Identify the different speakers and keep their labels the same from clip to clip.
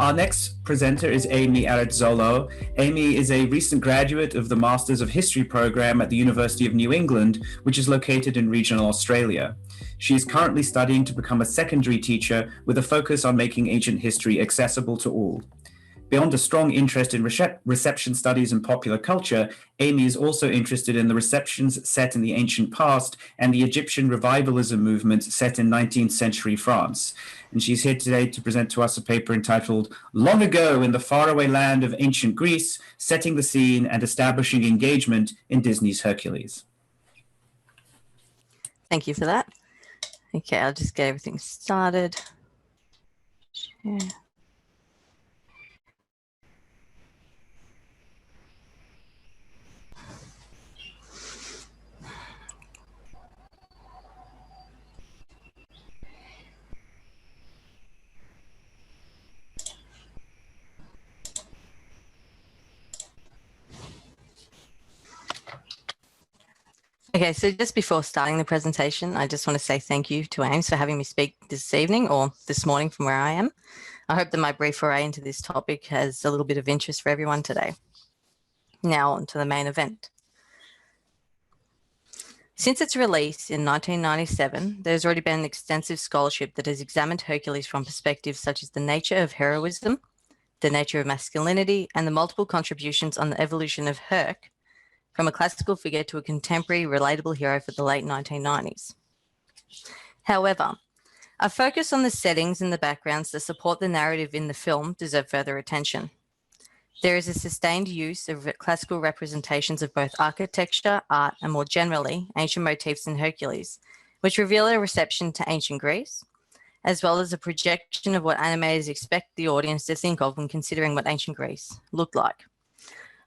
Speaker 1: Our next presenter is Amy Arazzolo. Amy is a recent graduate of the Masters of History program at the University of New England, which is located in regional Australia. She is currently studying to become a secondary teacher with a focus on making ancient history accessible to all. Beyond a strong interest in reception studies and popular culture, Amy is also interested in the receptions set in the ancient past and the Egyptian revivalism movement set in 19th century France. And she's here today to present to us a paper entitled Long Ago in the Faraway Land of Ancient Greece, Setting the Scene and Establishing Engagement in Disney's Hercules.
Speaker 2: Thank you for that. Okay, I'll just get everything started. Share. Okay, so just before starting the presentation, I just want to say thank you to Ames for having me speak this evening or this morning from where I am. I hope that my brief foray into this topic has a little bit of interest for everyone today. Now on to the main event. Since its release in 1997, there's already been extensive scholarship that has examined Hercules from perspectives such as the nature of heroism, the nature of masculinity, and the multiple contributions on the evolution of Herc, from a classical figure to a contemporary, relatable hero for the late 1990s. However, a focus on the settings and the backgrounds that support the narrative in the film deserve further attention. There is a sustained use of classical representations of both architecture, art, and more generally, ancient motifs in Hercules, which reveal a reception to ancient Greece, as well as a projection of what animators expect the audience to think of when considering what ancient Greece looked like.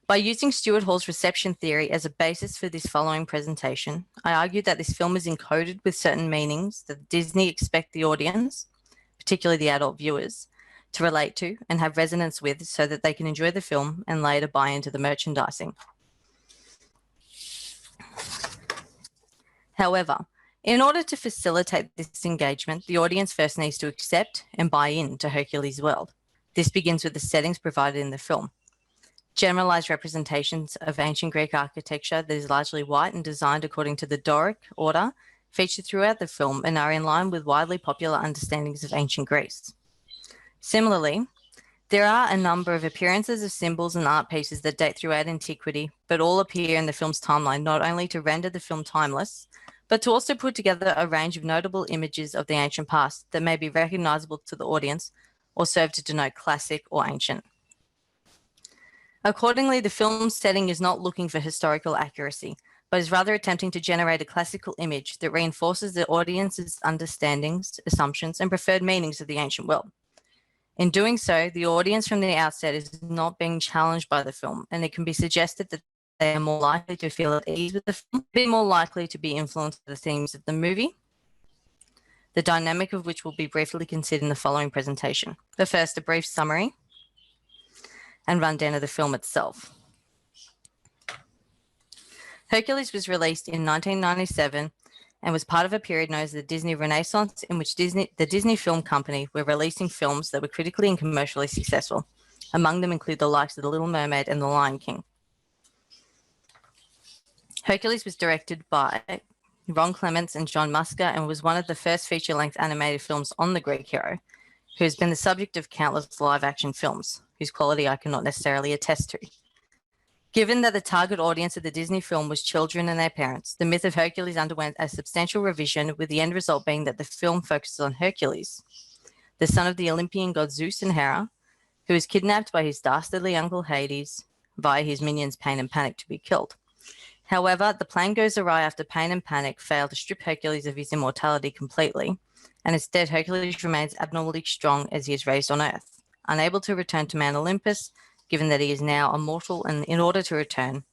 Speaker 2: By using Stuart Hall's reception theory as a basis for this following presentation, I argued that this film is encoded with certain meanings that Disney expect the audience, particularly the adult viewers, to relate to and have resonance with so that they can enjoy the film and later buy into the merchandising. However, in order to facilitate this engagement, the audience first needs to accept and buy into Hercules' world. This begins with the settings provided in the film. Generalized representations of ancient Greek architecture that is largely white and designed according to the Doric order feature throughout the film and are in line with widely popular understandings of ancient Greece. Similarly, there are a number of appearances of symbols and art pieces that date throughout antiquity, but all appear in the film's timeline not only to render the film timeless, but to also put together a range of notable images of the ancient past that may be recognizable to the audience or serve to denote classic or ancient. Accordingly, the film's setting is not looking for historical accuracy, but is rather attempting to generate a classical image that reinforces the audience's understandings, assumptions, and preferred meanings of the ancient world. In doing so, the audience from the outset is not being challenged by the film, and it can be suggested that they are more likely to feel at ease with the film, be more likely to be influenced by the themes of the movie, the dynamic of which will be briefly considered in the following presentation. But first, a brief summary and rundown of the film itself. Hercules was released in 1997 and was part of a period known as the Disney Renaissance, in which the Disney Film Company were releasing films that were critically and commercially successful. Among them include the likes of The Little Mermaid and The Lion King. Hercules was directed by Ron Clements and John Musker and was one of the first feature-length animated films on the Greek hero, who has been the subject of countless live-action films, whose quality I cannot necessarily attest to. Given that the target audience of the Disney film was children and their parents, the myth of Hercules underwent a substantial revision, with the end result being that the film focuses on Hercules, the son of the Olympian gods Zeus and Hera, who is kidnapped by his dastardly uncle Hades via his minions Pain and Panic to be killed. However, the plan goes awry after Pain and Panic fail to strip Hercules of his immortality completely, and instead Hercules remains abnormally strong as he is raised on Earth, unable to return to Mount Olympus, given that he is now immortal, and in order to return,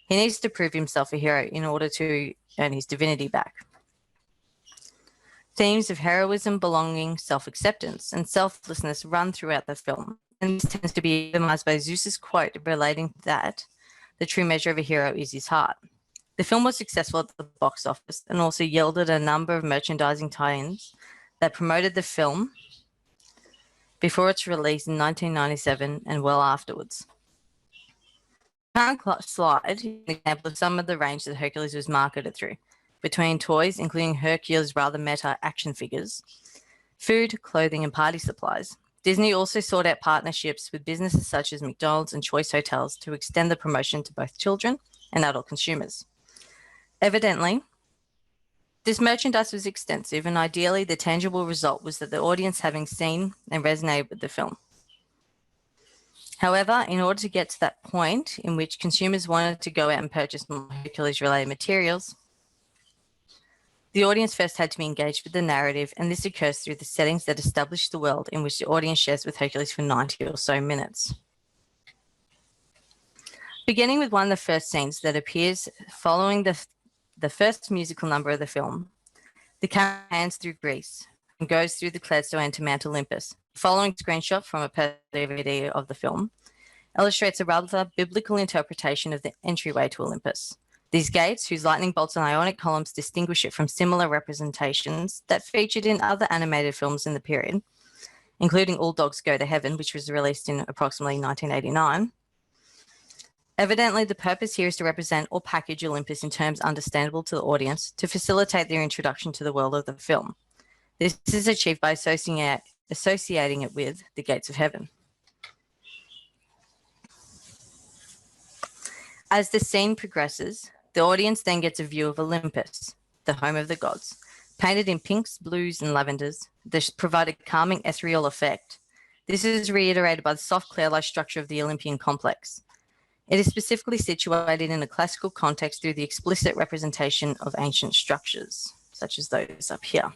Speaker 2: he needs to prove himself a hero in order to earn his divinity back. Themes of heroism, belonging, self-acceptance, and selflessness run throughout the film, and this tends to be epitomized by Zeus's quote relating that the true measure of a hero is his heart. The film was successful at the box office and also yielded a number of merchandising tie-ins that promoted the film before its release in 1997 and well afterwards. The current slide is an example of some of the range that Hercules was marketed through, between toys, including Hercules' rather meta action figures, food, clothing, and party supplies. Disney also sought out partnerships with businesses such as McDonald's and Choice Hotels to extend the promotion to both children and adult consumers. Evidently, this merchandise was extensive, and ideally the tangible result was that the audience having seen and resonated with the film. However, in order to get to that point in which consumers wanted to go out and purchase more Hercules-related materials, the audience first had to be engaged with the narrative, and this occurs through the settings that establish the world in which the audience shares with Hercules for 90 or so minutes. Beginning with one of the first scenes that appears following the first musical number of the film, the camera pans through Greece and goes through the Cleidostone to Mount Olympus. The following screenshot from a DVD of the film illustrates a rather biblical interpretation of the entryway to Olympus. These gates, whose lightning bolts and ionic columns distinguish it from similar representations that featured in other animated films in the period, including All Dogs Go to Heaven, which was released in approximately 1989. Evidently, the purpose here is to represent or package Olympus in terms understandable to the audience to facilitate their introduction to the world of the film. This is achieved by associating it with the gates of heaven. As the scene progresses, the audience then gets a view of Olympus, the home of the gods, painted in pinks, blues, and lavenders. This provide a calming ethereal effect. This is reiterated by the soft cloud-like structure of the Olympian complex. It is specifically situated in a classical context through the explicit representation of ancient structures, such as those up here.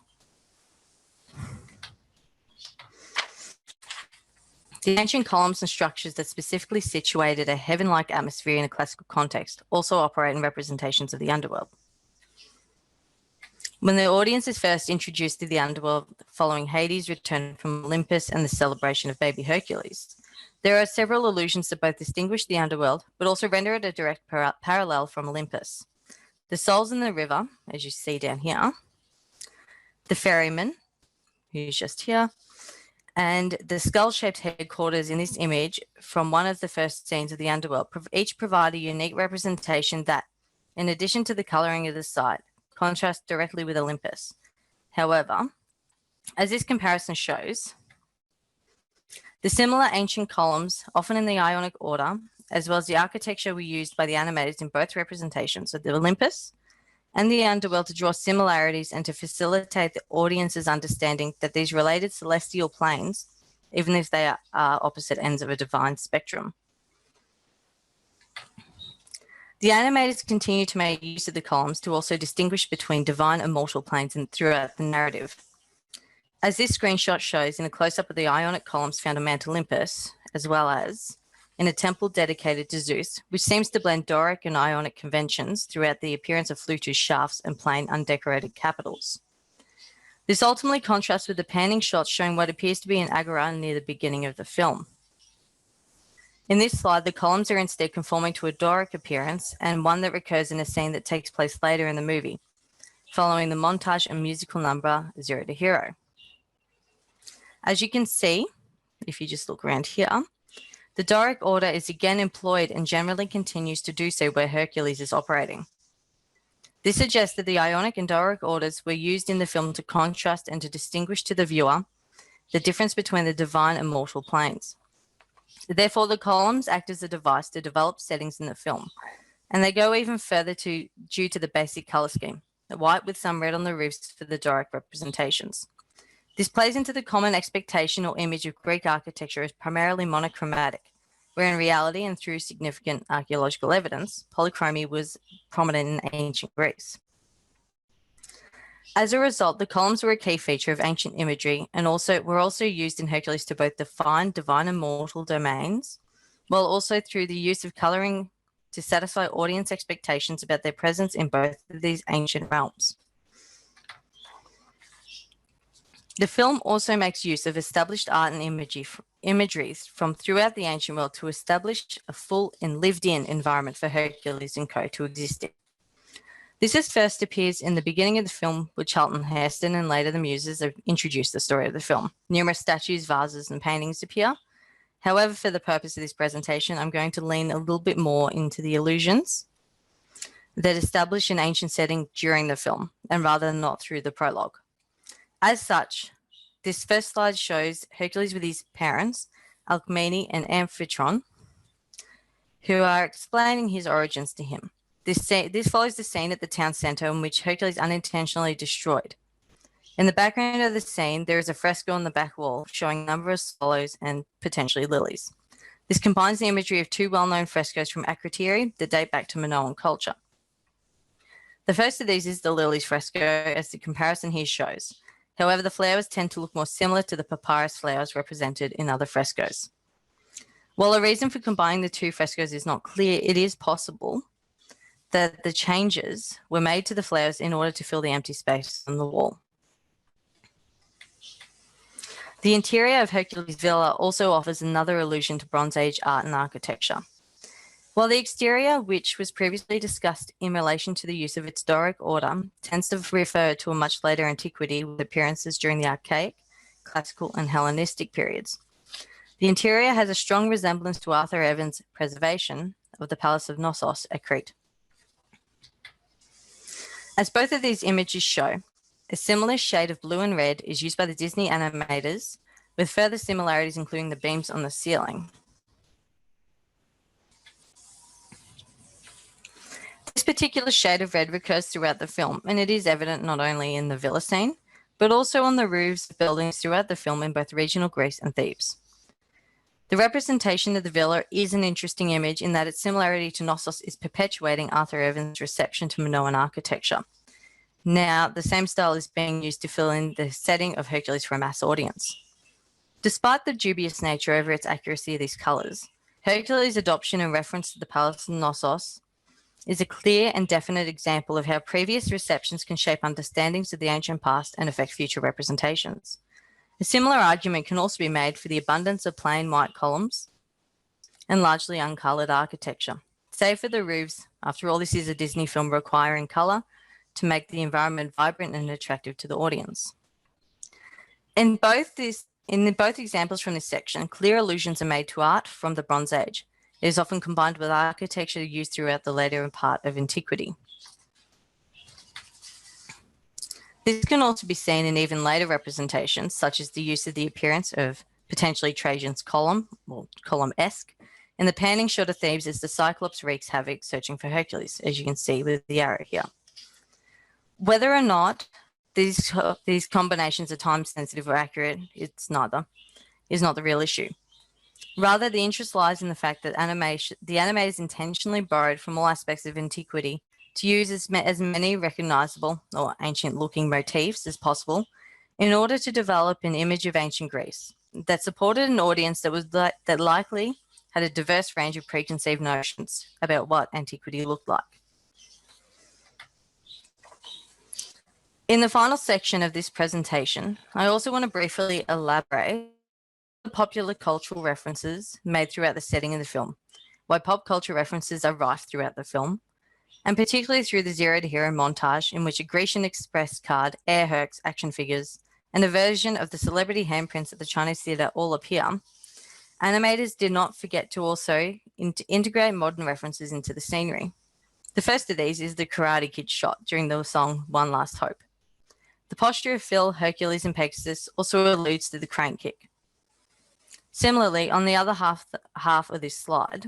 Speaker 2: The ancient columns and structures that specifically situated a heaven-like atmosphere in a classical context also operate in representations of the underworld. When the audience is first introduced to the underworld following Hades' return from Olympus and the celebration of baby Hercules, there are several allusions that both distinguish the underworld, but also render it a direct parallel from Olympus. The souls in the river, as you see down here, the ferryman, who's just here, and the skull-shaped headquarters in this image from one of the first scenes of the underworld each provide a unique representation that, in addition to the colouring of the site, contrasts directly with Olympus. However, as this comparison shows, the similar ancient columns, often in the Ionic order, as well as the architecture were used by the animators in both representations of the Olympus and the underworld to draw similarities and to facilitate the audience's understanding that these related celestial planes, even if they are opposite ends of a divine spectrum. The animators continue to make use of the columns to also distinguish between divine and mortal planes throughout the narrative. As this screenshot shows, in a close-up of the Ionic columns found on Mount Olympus, as well as in a temple dedicated to Zeus, which seems to blend Doric and Ionic conventions throughout the appearance of fluted shafts and plain undecorated capitals. This ultimately contrasts with the panning shots showing what appears to be an agora near the beginning of the film. In this slide, the columns are instead conforming to a Doric appearance and one that recurs in a scene that takes place later in the movie, following the montage and musical number Zero to Hero. As you can see, if you just look around here, the Doric order is again employed and generally continues to do so where Hercules is operating. This suggests that the Ionic and Doric orders were used in the film to contrast and to distinguish to the viewer the difference between the divine and mortal planes. Therefore, the columns act as a device to develop settings in the film, and they go even further due to the basic color scheme, the white with some red on the roofs for the Doric representations. This plays into the common expectation or image of Greek architecture as primarily monochromatic, where in reality and through significant archaeological evidence, polychromy was prominent in ancient Greece. As a result, the columns were a key feature of ancient imagery and were also used in Hercules to both define divine and mortal domains, while also through the use of coloring to satisfy audience expectations about their presence in both of these ancient realms. The film also makes use of established art and imageries from throughout the ancient world to establish a full and lived-in environment for Hercules and co. to exist in. This first appears in the beginning of the film with Charlton Heston, and later the Muses have introduced the story of the film. Numerous statues, vases, and paintings appear. However, for the purpose of this presentation, I'm going to lean a little bit more into the illusions that establish an ancient setting during the film, and rather not through the prologue. As such, this first slide shows Hercules with his parents, Alcmene and Amphitryon, who are explaining his origins to him. This follows the scene at the town centre in which Hercules unintentionally destroyed. In the background of the scene, there is a fresco on the back wall showing a number of swallows and potentially lilies. This combines the imagery of two well-known frescoes from Akrotiri that date back to Minoan culture. The first of these is the lilies fresco, as the comparison here shows. However, the flowers tend to look more similar to the papyrus flowers represented in other frescoes. While the reason for combining the two frescoes is not clear, it is possible that the changes were made to the flowers in order to fill the empty space on the wall. The interior of Hercules' villa also offers another allusion to Bronze Age art and architecture. While the exterior, which was previously discussed in relation to the use of its Doric order, tends to refer to a much later antiquity with appearances during the Archaic, Classical, and Hellenistic periods. The interior has a strong resemblance to Arthur Evans' preservation of the Palace of Knossos at Crete. As both of these images show, a similar shade of blue and red is used by the Disney animators, with further similarities including the beams on the ceiling. This particular shade of red recurs throughout the film, and it is evident not only in the villa scene, but also on the roofs of buildings throughout the film in both regional Greece and Thebes. The representation of the villa is an interesting image in that its similarity to Knossos is perpetuating Arthur Evans' reception to Minoan architecture. Now, the same style is being used to fill in the setting of Hercules for a mass audience. Despite the dubious nature over its accuracy of these colours, Hercules' adoption and reference to the Palace of Knossos is a clear and definite example of how previous receptions can shape understandings of the ancient past and affect future representations. A similar argument can also be made for the abundance of plain white columns and largely uncoloured architecture. Save for the roofs, after all, this is a Disney film requiring colour to make the environment vibrant and attractive to the audience. In both examples from this section, clear allusions are made to art from the Bronze Age. It is often combined with architecture used throughout the later part of antiquity. This can also be seen in even later representations, such as the use of the appearance of potentially Trajan's column, or column-esque, in the panning shot of Thebes as the Cyclops wreaks havoc searching for Hercules, as you can see with the arrow here. Whether or not these combinations are time-sensitive or accurate, is not the real issue. Rather, the interest lies in the fact that the animators intentionally borrowed from all aspects of antiquity to use as many recognizable or ancient-looking motifs as possible in order to develop an image of ancient Greece that supported an audience that likely had a diverse range of preconceived notions about what antiquity looked like. In the final section of this presentation, I also want to briefly elaborate the popular cultural references made throughout the setting of the film, why pop culture references are rife throughout the film, and particularly through the Zero to Hero montage in which a Grecian Express card, Air Hercs action figures, and a version of the celebrity handprints at the Chinese Theatre all appear. Animators did not forget to also integrate modern references into the scenery. The first of these is the Karate Kid shot during the song One Last Hope. The posture of Phil, Hercules, and Pegasus also alludes to the crane kick. Similarly, on the other half of this slide,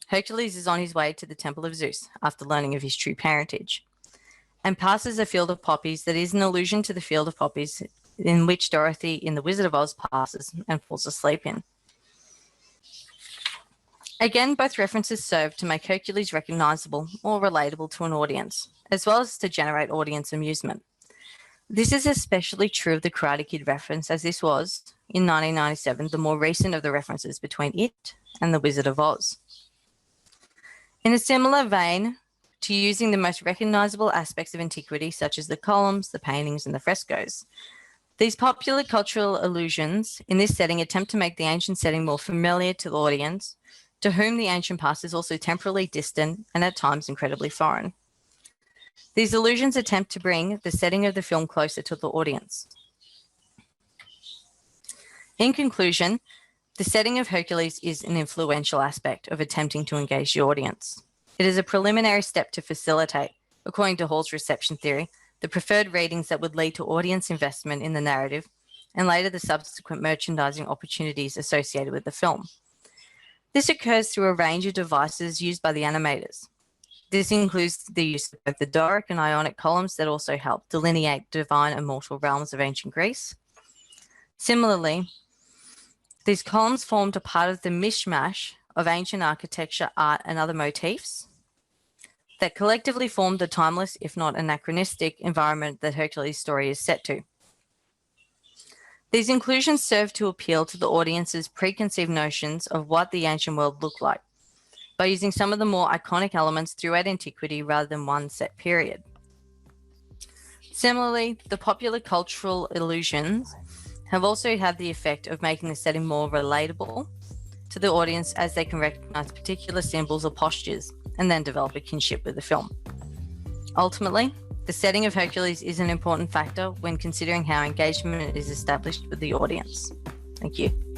Speaker 2: Hercules is on his way to the Temple of Zeus after learning of his true parentage, and passes a field of poppies that is an allusion to the field of poppies in which Dorothy in The Wizard of Oz passes and falls asleep in. Again, both references serve to make Hercules recognizable or relatable to an audience, as well as to generate audience amusement. This is especially true of the Karate Kid reference, as this was, in 1997, the more recent of the references between it and The Wizard of Oz. In a similar vein to using the most recognizable aspects of antiquity, such as the columns, the paintings, and the frescoes, these popular cultural allusions in this setting attempt to make the ancient setting more familiar to the audience, to whom the ancient past is also temporally distant and at times incredibly foreign. These illusions attempt to bring the setting of the film closer to the audience. In conclusion, the setting of Hercules is an influential aspect of attempting to engage the audience. It is a preliminary step to facilitate, according to Hall's reception theory, the preferred readings that would lead to audience investment in the narrative, and later the subsequent merchandising opportunities associated with the film. This occurs through a range of devices used by the animators. This includes the use of both the Doric and Ionic columns that also help delineate divine and mortal realms of ancient Greece. Similarly, these columns formed a part of the mishmash of ancient architecture, art, and other motifs that collectively formed the timeless, if not anachronistic, environment that Hercules' story is set to. These inclusions serve to appeal to the audience's preconceived notions of what the ancient world looked like by using some of the more iconic elements throughout antiquity rather than one set period. Similarly, the popular cultural illusions have also had the effect of making the setting more relatable to the audience as they can recognize particular symbols or postures and then develop a kinship with the film. Ultimately, the setting of Hercules is an important factor when considering how engagement is established with the audience. Thank you.